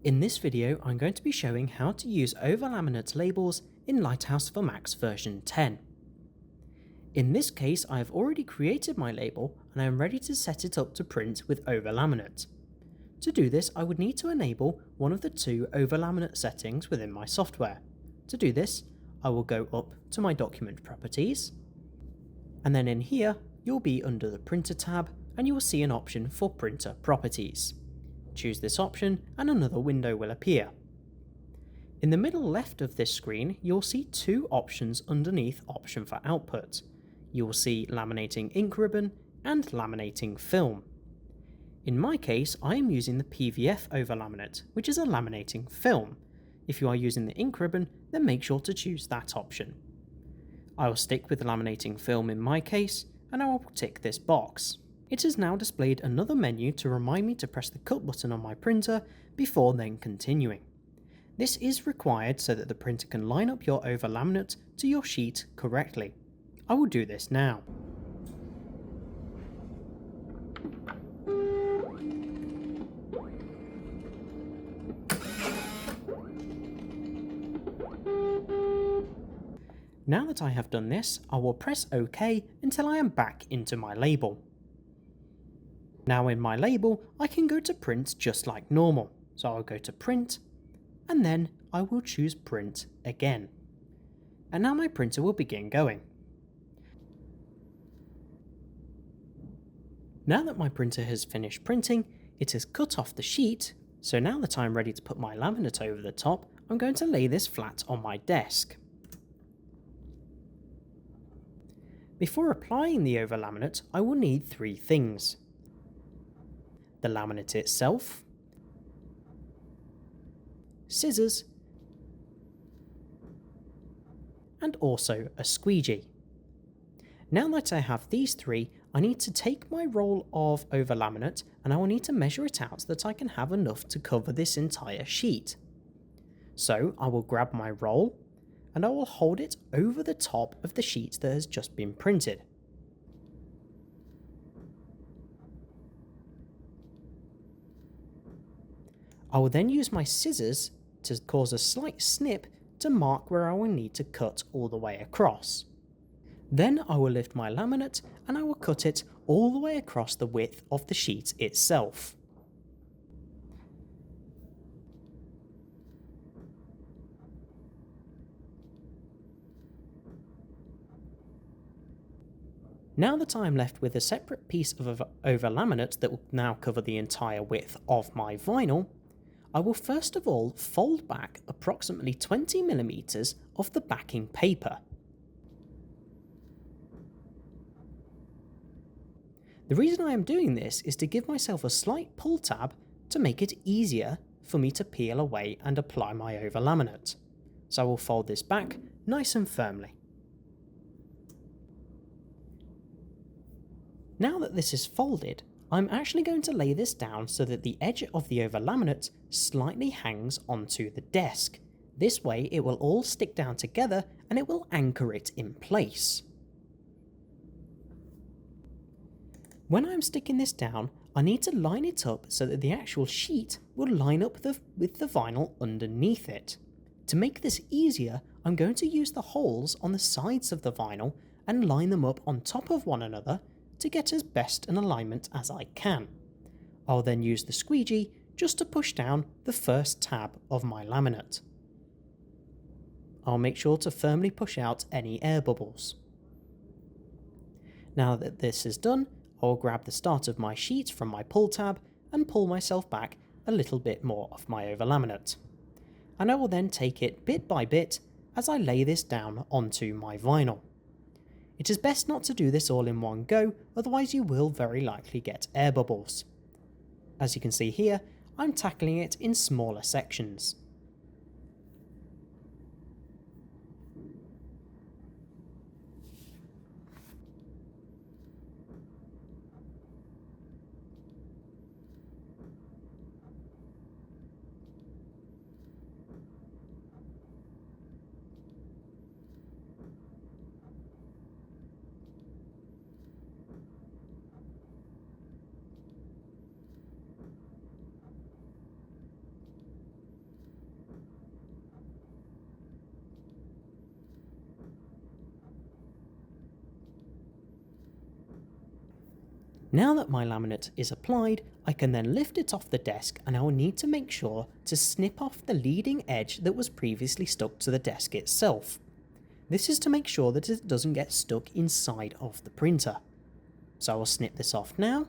In this video, I'm going to be showing how to use over-laminate labels in Lighthouse for Macs version 10. In this case, I have already created my label and I am ready to set it up to print with over-laminate. To do this, I would need to enable one of the two over-laminate settings within my software. To do this, I will go up to my document properties, and then in here, you'll be under the printer tab and you will see an option for printer properties. Choose this option and another window will appear. In the middle left of this screen, you'll see two options underneath option for output. You will see laminating ink ribbon and laminating film. In my case, I am using the PVF over-laminate, which is a laminating film. If you are using the ink ribbon, then make sure to choose that option. I will stick with laminating film in my case, and I will tick this box. It has now displayed another menu to remind me to press the cut button on my printer before then continuing. This is required so that the printer can line up your over-laminate to your sheet correctly. I will do this now. Now that I have done this, I will press OK until I am back into my label. Now in my label, I can go to print just like normal. So I'll go to print, and then I will choose print again. And now my printer will begin going. Now that my printer has finished printing, it has cut off the sheet, so now that I'm ready to put my laminate over the top, I'm going to lay this flat on my desk. Before applying the over-laminate, I will need three things: the laminate itself, scissors, and also a squeegee. Now that I have these three, I need to take my roll of over-laminate and I will need to measure it out so that I can have enough to cover this entire sheet. So I will grab my roll and I will hold it over the top of the sheet that has just been printed. I will then use my scissors to cause a slight snip to mark where I will need to cut all the way across. Then I will lift my laminate and I will cut it all the way across the width of the sheet itself. Now that I am left with a separate piece of over-laminate that will now cover the entire width of my vinyl, I will first of all fold back approximately 20mm of the backing paper. The reason I am doing this is to give myself a slight pull tab to make it easier for me to peel away and apply my over-laminate. So I will fold this back nice and firmly. Now that this is folded, I'm actually going to lay this down so that the edge of the over-laminate slightly hangs onto the desk. This way it will all stick down together and it will anchor it in place. When I'm sticking this down, I need to line it up so that the actual sheet will line up with the vinyl underneath it. To make this easier, I'm going to use the holes on the sides of the vinyl and line them up on top of one another to get as best an alignment as I can. I'll then use the squeegee just to push down the first tab of my laminate. I'll make sure to firmly push out any air bubbles. Now that this is done, I'll grab the start of my sheet from my pull tab and pull myself back a little bit more of my over-laminate. And I will then take it bit by bit as I lay this down onto my vinyl. It is best not to do this all in one go, otherwise you will very likely get air bubbles. As you can see here, I'm tackling it in smaller sections. Now that my laminate is applied, I can then lift it off the desk, and I will need to make sure to snip off the leading edge that was previously stuck to the desk itself. This is to make sure that it doesn't get stuck inside of the printer. So I will snip this off now.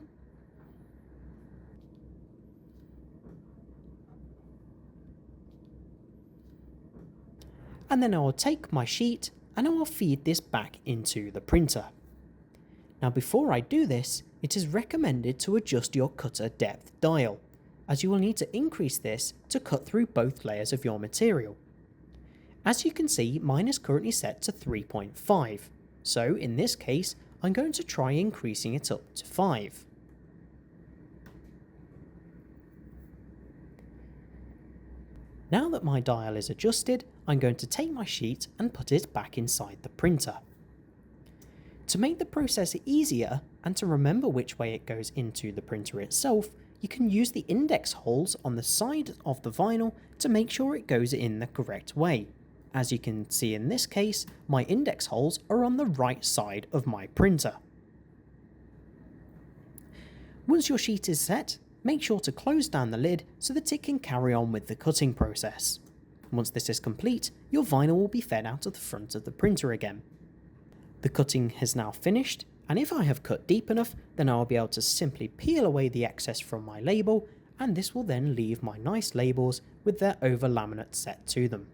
And then I will take my sheet and I will feed this back into the printer. Now before I do this, it is recommended to adjust your cutter depth dial, as you will need to increase this to cut through both layers of your material. As you can see, mine is currently set to 3.5, so in this case I'm going to try increasing it up to 5. Now that my dial is adjusted, I'm going to take my sheet and put it back inside the printer. To make the process easier and to remember which way it goes into the printer itself, you can use the index holes on the side of the vinyl to make sure it goes in the correct way. As you can see in this case, my index holes are on the right side of my printer. Once your sheet is set, make sure to close down the lid so that it can carry on with the cutting process. Once this is complete, your vinyl will be fed out of the front of the printer again. The cutting has now finished, and if I have cut deep enough, then I will be able to simply peel away the excess from my label, and this will then leave my nice labels with their over laminate set to them.